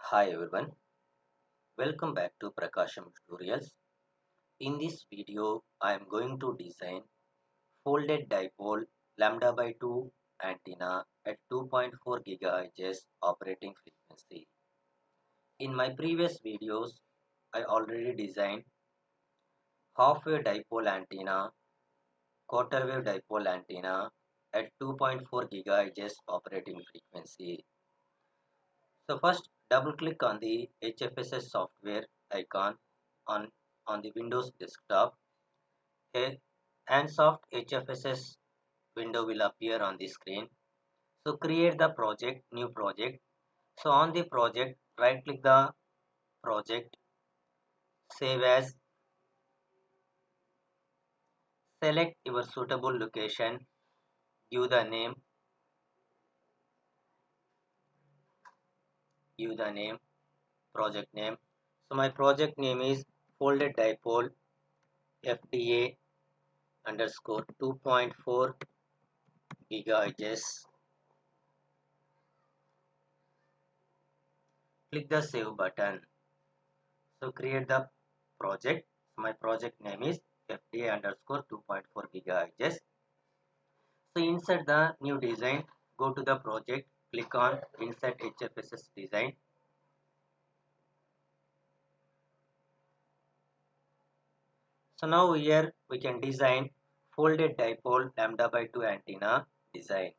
Hi everyone, welcome back to PRAKASAM tutorials. In this video, I am going to design folded dipole lambda by 2 antenna at 2.4 GHz operating frequency. In my previous videos, I already designed half-wave dipole antenna, quarter-wave dipole antenna at 2.4 GHz operating frequency. So first, double-click on the HFSS software icon on, on the Windows desktop. A Ansoft HFSS window will appear on the screen. So create the project, new project. So on the project, right click the project, save as, select your suitable location, give the name, project name. So my project name is folded dipole FDA underscore 2.4 gigahertz. Click the save button. So create the project. So my project name is FDA underscore 2.4 gigahertz. So insert the new design. Go to the project. Click on insert HFSS design. So now here we can design folded dipole lambda by 2 antenna design.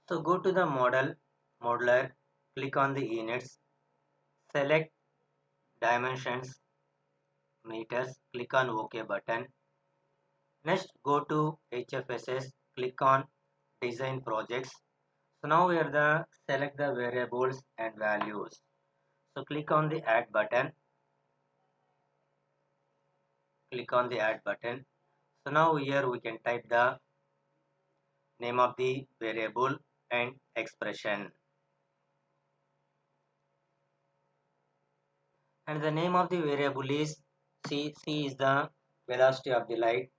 So go to the modeler, click on the units, select dimensions, meters, click on OK button. Next go to HFSS, click on design projects. So now here select the variables and values. So click on the add button. So now here we can type the name of the variable and expression. And the name of the variable is C is the velocity of the light,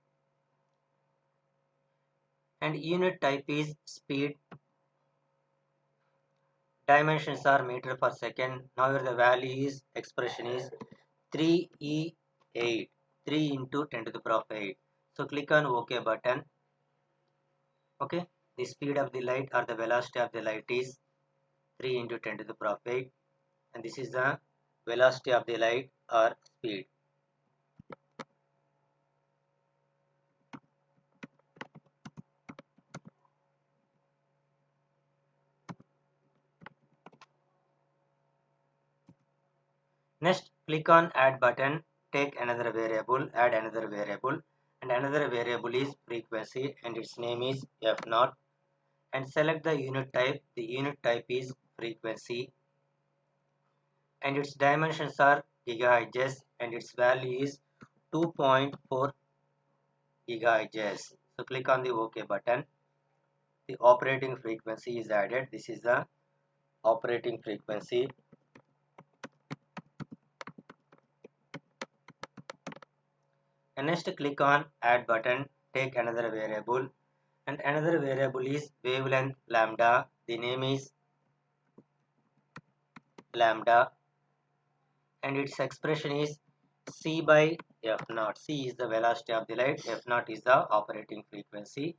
and unit type is speed. Dimensions are meter per second. Now here the value is expression is 3E8, 3 into 10 to the power of 8. So click on OK button. Okay, the speed of the light or the velocity of the light is 3 into 10 to the power of 8, and this is the velocity of the light or speed. Next, click on add button, take another variable, add another variable, and another variable is frequency and its name is F0, and select the unit type. The unit type is frequency and its dimensions are gigahertz and its value is 2.4 gigahertz. So click on the OK button. The operating frequency is added. This is the operating frequency. And next click on add button, take another variable, and another variable is wavelength lambda. The name is lambda and its expression is C by F0. C is the velocity of the light, F0 is the operating frequency.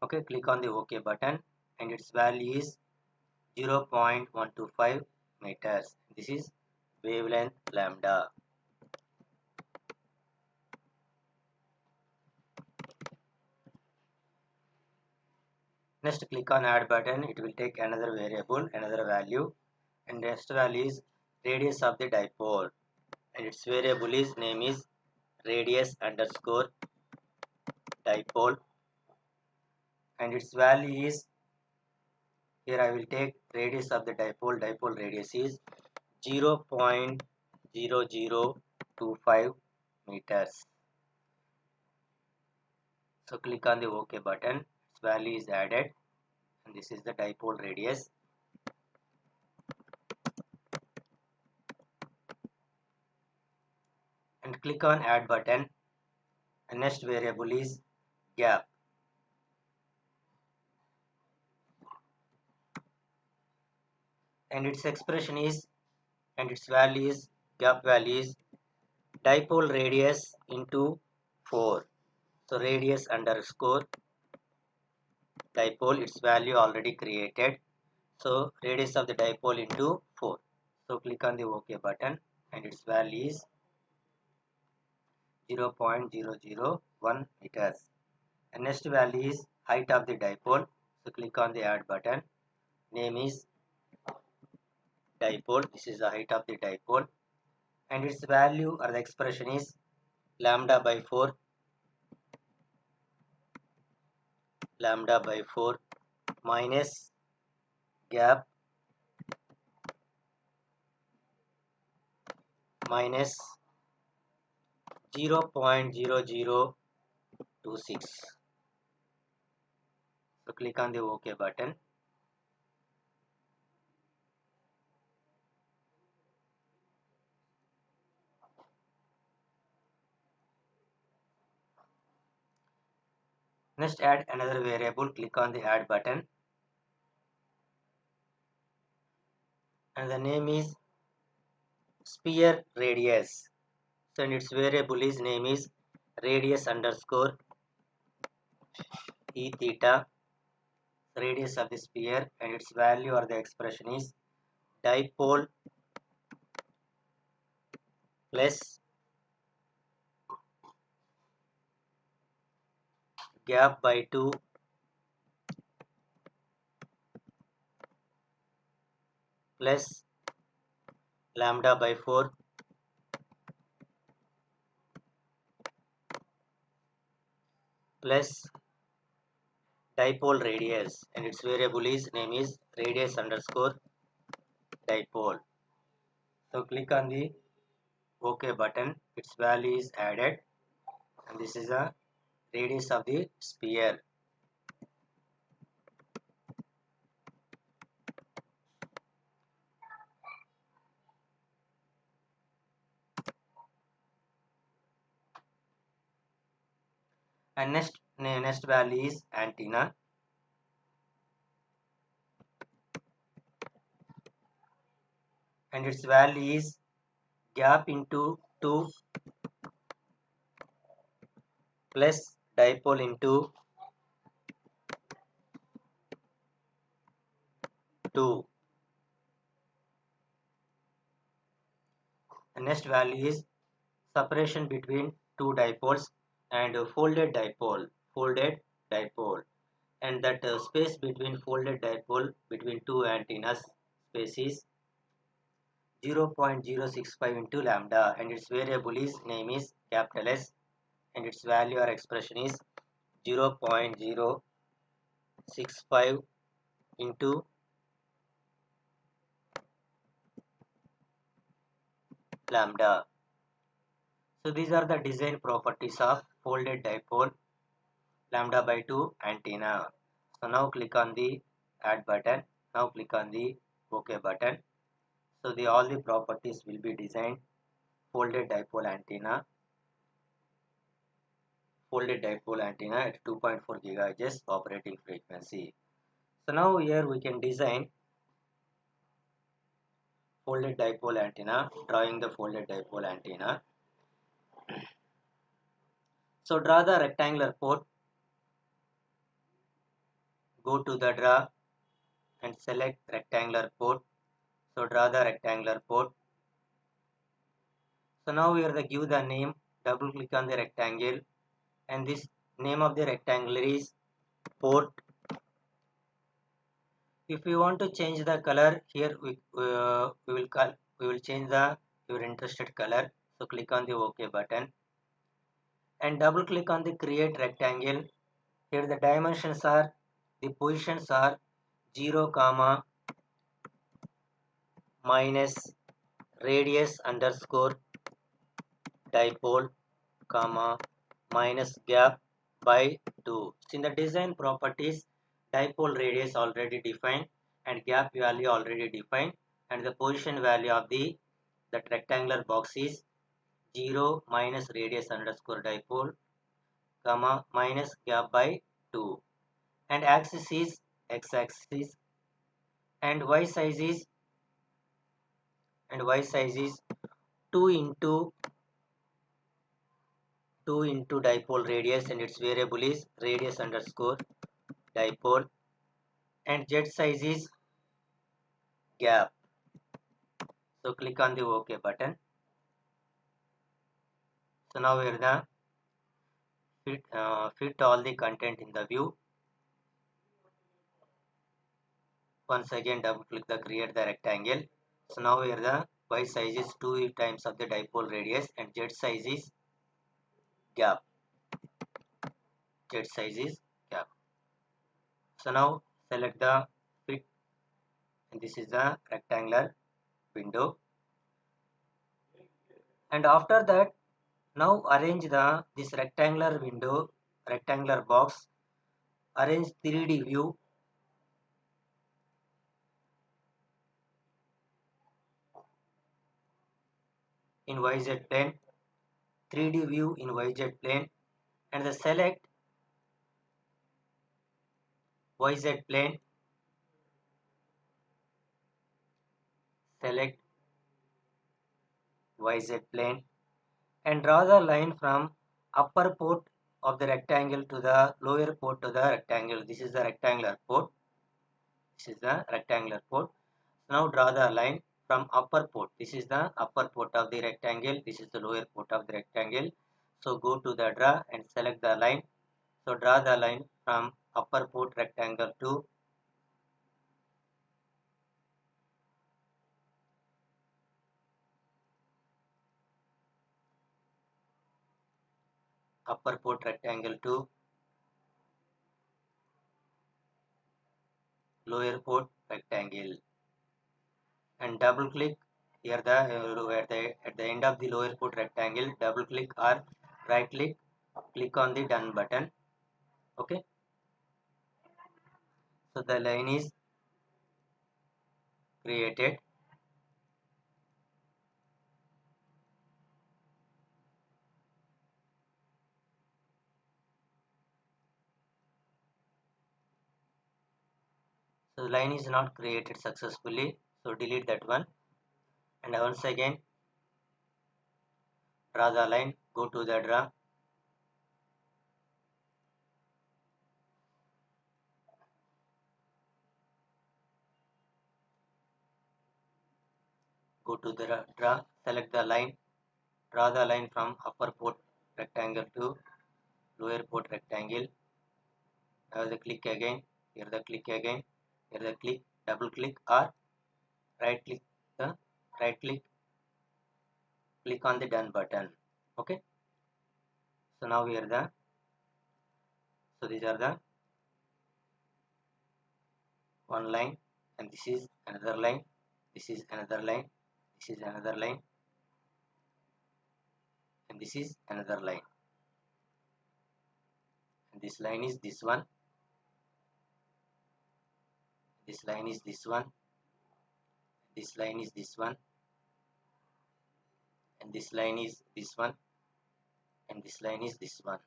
Okay, click on the OK button and its value is 0.125 meters. This is wavelength lambda. Next click on add button, it will take another variable, another value, and next value is radius of the dipole and its variable is name is radius underscore dipole and its value is, here I will take radius of the dipole radius is 0.0025 meters. So click on the OK button, its value is added and this is the dipole radius. And click on add button and next variable is gap. and its expression is, and its value is, gap value is dipole radius into 4. So radius underscore dipole, its value already created. So radius of the dipole into 4. So click on the OK button and its value is 0.001 meters. And next value is height of the dipole. So click on the add button. Name is dipole. This is the height of the dipole. And its value or the expression is lambda by 4. Lambda by 4 minus gap minus 0.0026. So click on the OK button. Next add another variable. Click on the add button. And the name is sphere radius. So and its variable is name is radius underscore e theta, radius of the sphere, and its value or the expression is dipole plus gap by 2 plus lambda by 4 plus dipole radius, and its variable is name is radius underscore dipole. So click on the OK button. Its value is added, and this is a radius of the sphere. And next value is antenna, and its value is gap into 2 plus dipole into 2. And next value is separation between two dipoles and folded dipole, and that space between folded dipole between two antennas space is 0.065 into lambda, and its variable is name is capital S, and its value or expression is 0.065 into lambda. So these are the design properties of folded dipole lambda by 2 antenna. So now click on the add button. Now click on the OK button. So all the properties will be designed. Folded dipole antenna at 2.4 GHz operating frequency. So now here we can design folded dipole antenna, drawing the folded dipole antenna. So draw the rectangular port, go to the draw and select rectangular port. So draw the rectangular port. So now here the give the name, double click on the rectangle, and this name of the rectangle is port. If you want to change the color, here we will change the your interested color. So click on the OK button and double click on the create rectangle. Here the dimensions are, the positions are 0 comma minus radius underscore dipole comma minus gap by 2. So in the design properties, dipole radius already defined and gap value already defined, and the position value of that rectangular box is 0 minus radius underscore dipole comma minus gap by 2, and axis is x axis and y size is and y size is 2 into dipole radius, and its variable is radius underscore dipole, and z size is gap. So click on the OK button. So now we're the fit all the content in the view. Once again double click the create the rectangle. So now here the y size is 2 times of the dipole radius, and z size is gap. Z size is gap. So now select the fit, and this is the rectangular window. And after that, now arrange this rectangular window, rectangular box, arrange 3D view in YZ plane, 3D view in YZ plane, and the select YZ plane, select YZ plane, and draw the line from upper port of the rectangle to the lower port to the rectangle. This is the rectangular port. This is the rectangular port. Now draw the line from upper port. This is the upper port of the rectangle. This is the lower port of the rectangle. So go to the draw and select the line. So draw the line from upper port rectangle to upper port rectangle to lower port rectangle, and double click here the at the end of the lower port rectangle, double click or right click on the done button. Okay, so the line is created. So the line is not created successfully, so delete that one, and once again draw the line, go to the draw, go to the draw, select the line, draw the line from upper port rectangle to lower port rectangle. Now the click again, here the click again, here the click, double click or right click the right click on the done button. Okay, so now here so these are the one line, and this is another line, this is another line, this is another line, and this is another line, and this line is this one, this line is this one, this line is this one, and this line is this one, and this line is this one.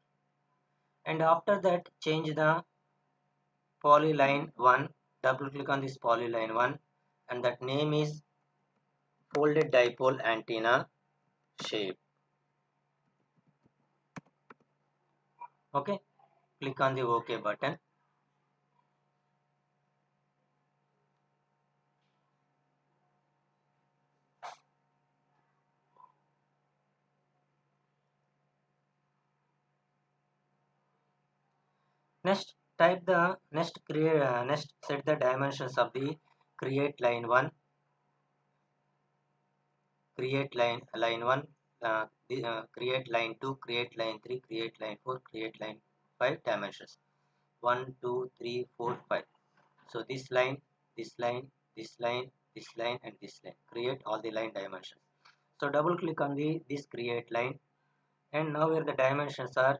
And after that change the polyline 1, double click on this polyline 1, and that name is folded dipole antenna shape. Okay, click on the OK button. Next next set the dimensions of the create line 1, create line 1, create line 2, create line 3, create line 4, create line 5 dimensions 1 2 3 4 5. So this line, this line, this line, this line, and this line, create all the line dimensions. So double click on this create line, and now here the dimensions are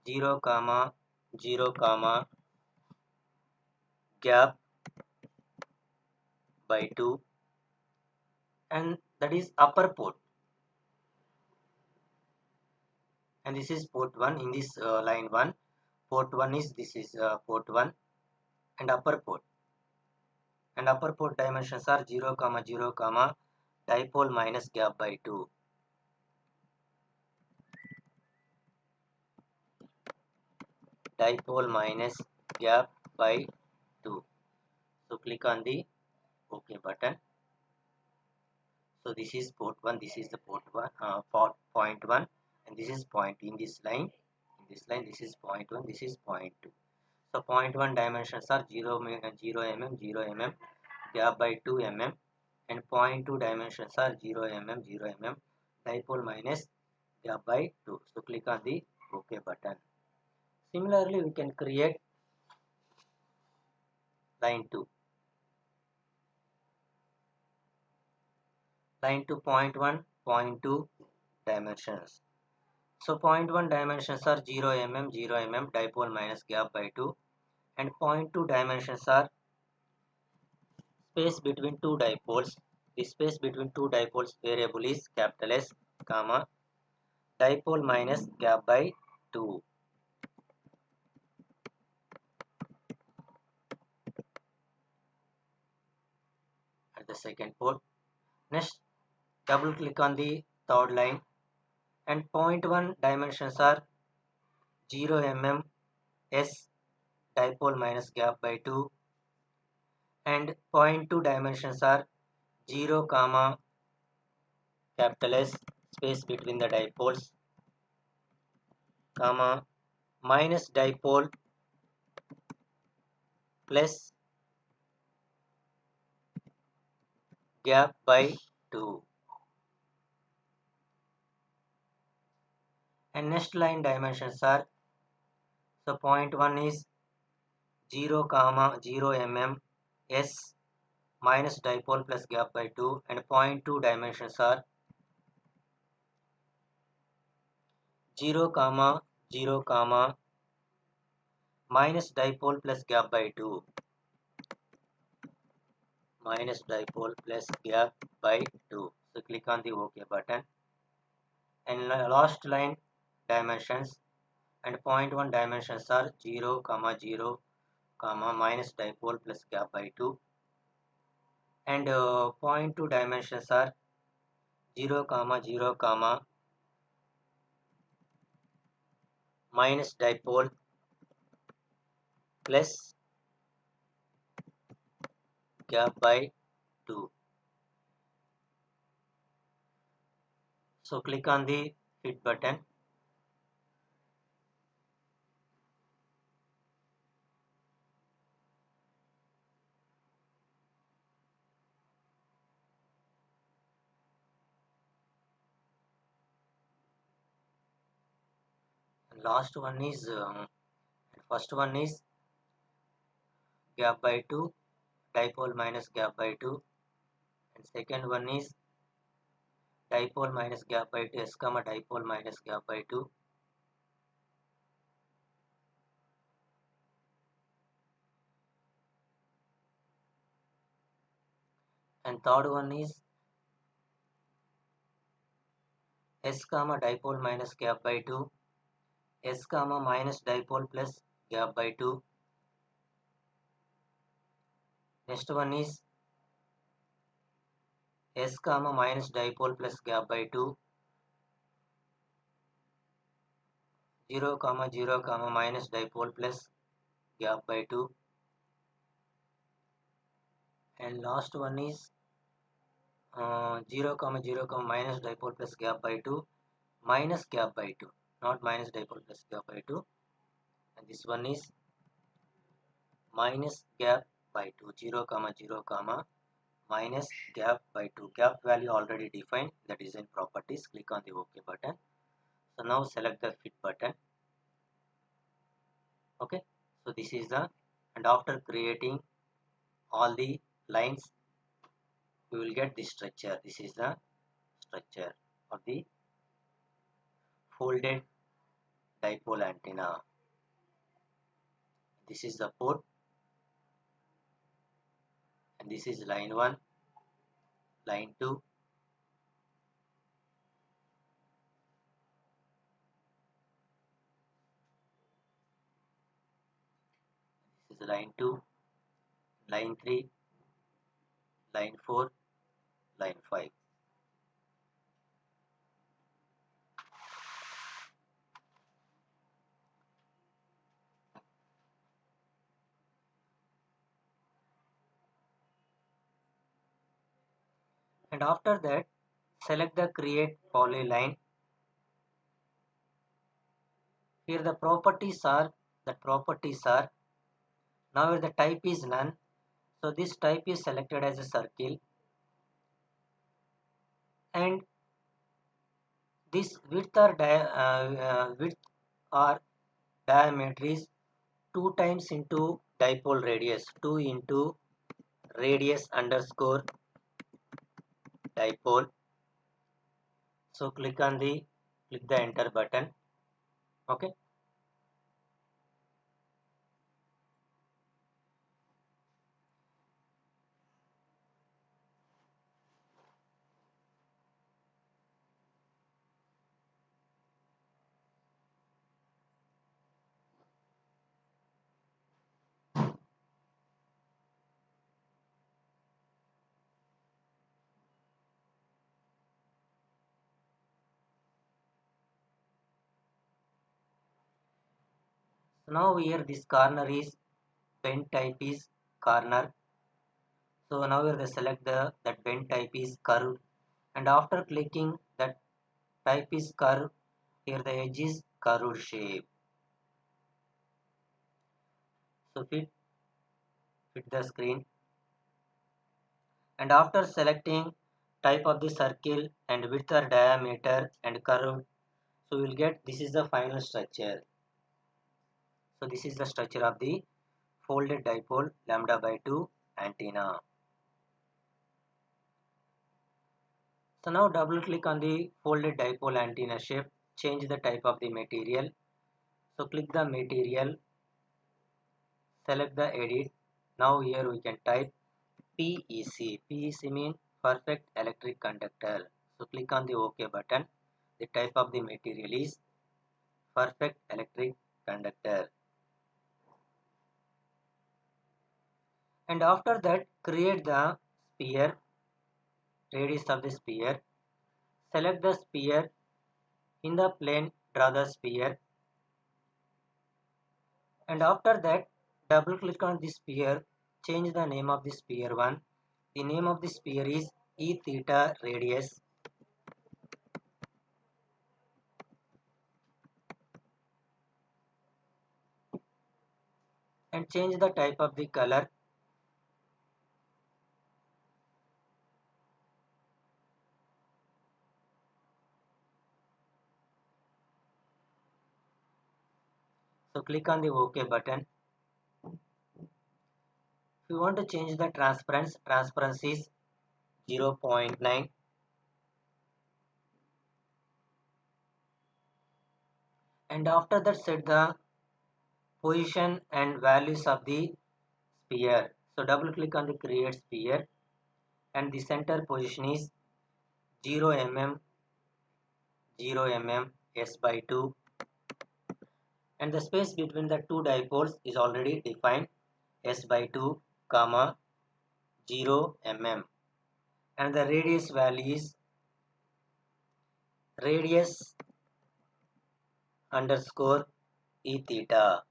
0 comma 0 comma gap by 2, and that is upper port, and this is port 1 in this line 1. Port 1 is this is port 1, and upper port, and upper port dimensions are 0 comma 0 comma dipole minus gap by 2. Dipole minus gap by 2. So click on the OK button. So this is port 1, this is the port 1, point 1, and this is point in this line. In this line, this is point 1, this is point 2. So point 1 dimensions are 0 mm, 0 mm, gap by 2 mm, and point 2 dimensions are 0 mm, 0 mm, dipole minus gap by 2. So click on the OK button. Similarly, we can create line 2. Line 2 point 1, point 2 dimensions. So point 1 dimensions are 0 mm, 0 mm, dipole minus gap by 2, and point 2 dimensions are space between two dipoles. The space between two dipoles variable is capital S, comma, dipole minus gap by 2. At the second port. Next, double click on the third line, and point 1 dimensions are 0 mm S, dipole minus gap by 2, and point 2 dimensions are 0 comma capital S, space between the dipoles, comma, minus dipole plus gap by 2. And next line dimensions are, so point 1 is 0 comma 0 mm S minus dipole plus gap by 2, and point 2 dimensions are 0 comma 0 comma minus dipole plus gap by 2, minus dipole plus gap by 2. So click on the OK button, and last line dimensions and point 1 dimensions are 0 comma 0 comma minus dipole plus gap by 2, and point 2 dimensions are 0 comma 0 comma minus dipole plus gap by 2. So click on the fit button, and last one is first one is gap by 2, dipole minus gap by 2, and second one is dipole minus gap by 2 S comma dipole minus gap by 2, and third one is S comma dipole minus gap by 2, S comma minus dipole plus gap by 2. Next one is S comma minus dipole plus gap by 2, 0 comma 0 comma minus dipole plus gap by 2, and last one is 0 comma 0 comma minus dipole plus gap by 2 minus gap by 2, not minus dipole plus gap by 2, and this one is minus gap by 2, 0 comma 0 comma minus gap by 2. Gap value already defined the design properties. Click on the OK button. So now select the fit button. Okay, so this is the, and after creating all the lines we will get this structure. This is the structure of the folded dipole antenna. This is the port, and this is line 1, line 2, this is line 2, line 3, line 4, line 5. and after that select the create polyline. Here the properties are now here the type is none, so this type is selected as a circle, and this width or diameter is 2 times into dipole radius, 2 into radius underscore dipole. So click the enter button. Okay. So now here this corner is bend type is corner. So now here they select that bend type is curve, and after clicking that type is curve, here the edge is curved shape. So fit the screen, and after selecting type of the circle and width or diameter and curve, so we will get this is the final structure. So this is the structure of the folded dipole lambda by 2 antenna. So now double click on the folded dipole antenna shape, change the type of the material. So click the material, select the edit. Now here we can type PEC. PEC means perfect electric conductor. So click on the OK button. The type of the material is perfect electric conductor. And after that create the sphere, radius of the sphere. Select the sphere, in the plane draw the sphere, and after that double click on the sphere, change the name of the sphere 1. The name of the sphere is E theta radius, and change the type of the color. So click on the OK button. If you want to change the transparency is 0.9, and after that set the position and values of the sphere. So double click on the create sphere, and the center position is 0 mm, 0 mm, s by 2, and the space between the two dipoles is already defined, s by 2 comma 0 mm, and the radius value is radius underscore e theta,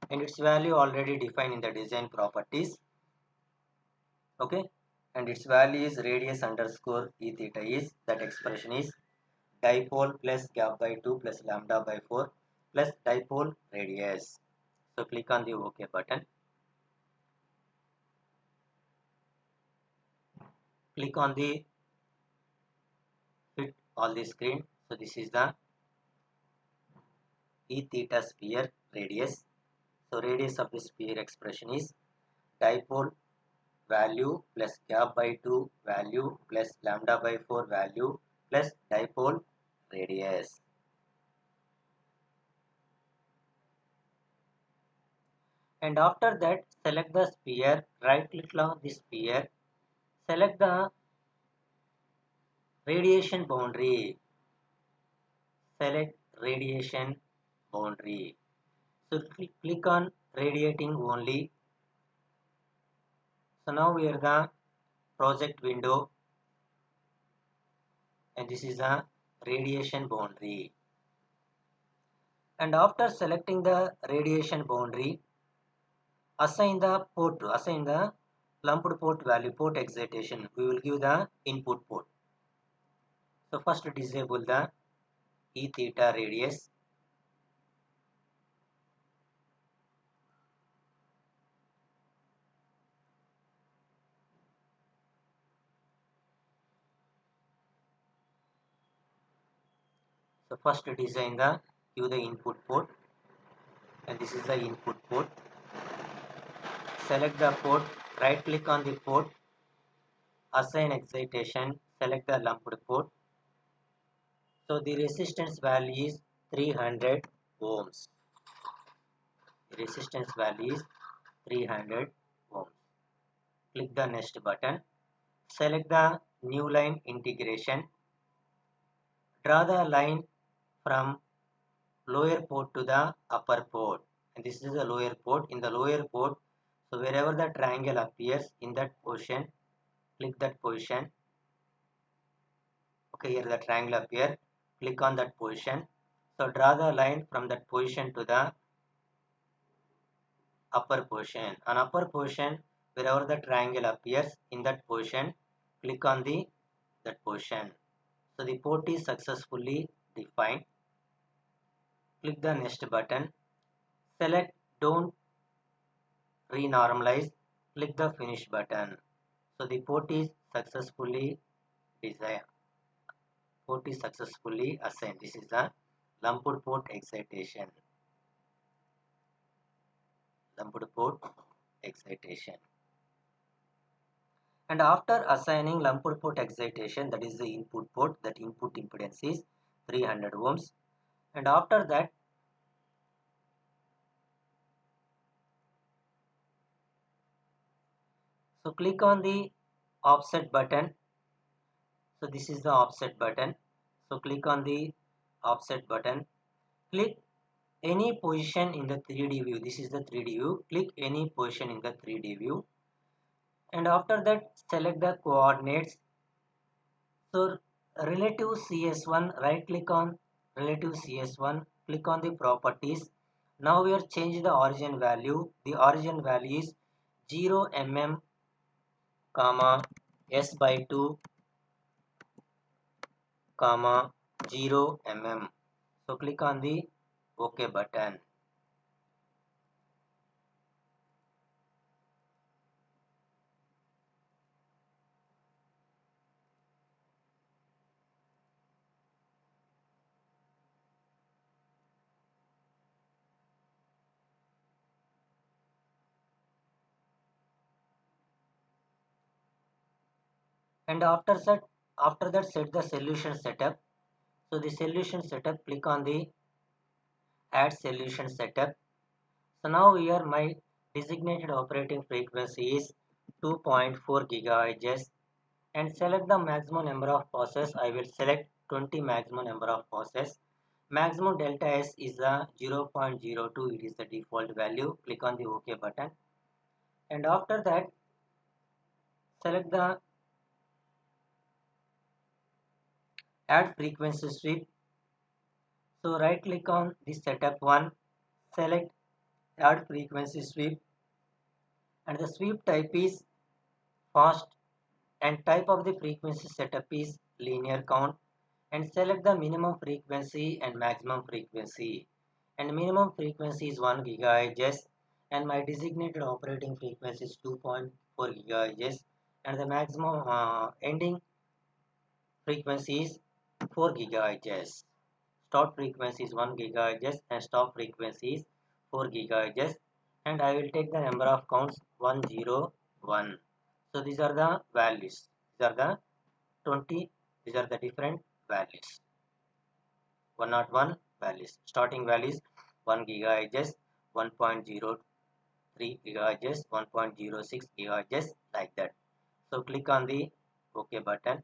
and its value already defined in the design properties. Okay, and its value is radius underscore e theta is, that expression is dipole plus gap by 2 plus lambda by 4 plus dipole radius. So click on the OK button. Click on the fit all the screen. So this is the E theta sphere radius. So radius of the sphere expression is dipole value plus gap by 2 value plus lambda by 4 value plus dipole radius. And after that select the sphere, right click on the sphere, select the radiation boundary, select radiation boundary. So click on radiating only. So now we are the project window, and this is a radiation boundary. And after selecting the radiation boundary, assign the lumped port value port excitation, we will give the input port. So first disable the E theta radius. So first design the give the input port, and this is the input port. Select the port, right click on the port, assign excitation, select the lumped port. So the resistance value is 300 ohms. The resistance value is 300 ohms. Click the next button. Select the new line integration. Draw the line from lower port to the upper port. And this is the lower port. In the lower port, so wherever the triangle appears in that position, click that position. Okay, here the triangle appear. Click on that position. So draw the line from that position to the upper position. On upper position, wherever the triangle appears in that position, click on the that position. So the port is successfully defined. Click the next button. Select don't renormalize. Click the finish button. So the port is successfully designed. Port is successfully assigned. This is the lumped port excitation. Lumped port excitation. And after assigning lumped port excitation, that is the input port, that input impedance is 300 ohms. And after that, so click on the offset button. So this is the offset button. So click on the offset button. Click any position in the 3D view. This is the 3D view. Click any position in the 3D view. And after that, select the coordinates. So relative CS1, right click on relative CS1, click on the properties. Now we are changing the origin value. The origin value is 0 mm, comma S by 2, comma 0 mm. So click on the OK button. And after that set the solution setup. So the solution setup, click on the add solution setup. So now here my designated operating frequency is 2.4 gigahertz, and select the maximum number of passes. I will select 20 maximum number of passes. Maximum delta S is the 0.02. It is the default value. Click on the OK button. And after that, select the add frequency sweep. So right click on the setup one, select add frequency sweep, and the sweep type is fast, and type of the frequency setup is linear count, and select the minimum frequency and maximum frequency. And minimum frequency is 1 gigahertz, and my designated operating frequency is 2.4 gigahertz, and the maximum ending frequency is 4 gigahertz. Start frequency is 1 gigahertz and stop frequency is 4 gigahertz, and I will take the number of counts 101. So these are the values. These are the 20. These are the different values. 101 values. Starting values 1 gigahertz, 1.03 gigahertz, 1.06 gigahertz, like that. So click on the OK button.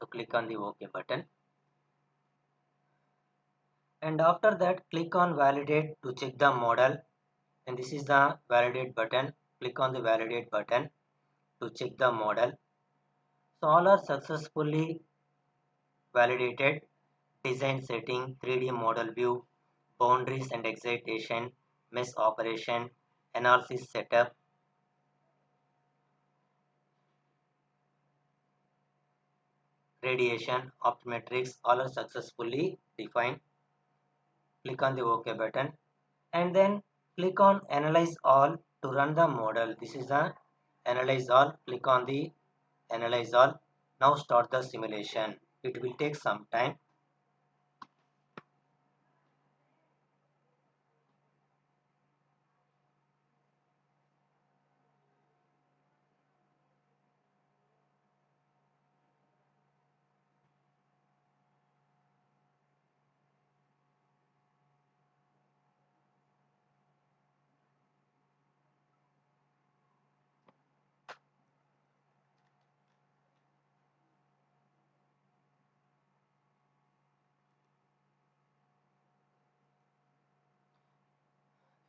So click on the OK button. And after that, click on validate to check the model. And this is the validate button. Click on the validate button to check the model. So all are successfully validated: design setting, 3D model view, boundaries and excitation, mesh operation, analysis setup, radiation, optometrics, all are successfully defined. Click on the OK button and then click on Analyze All to run the model. This is the Analyze All. Click on the Analyze All. Now start the simulation. It will take some time.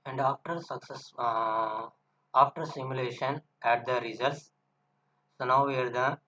And after simulation, add the results. So now here the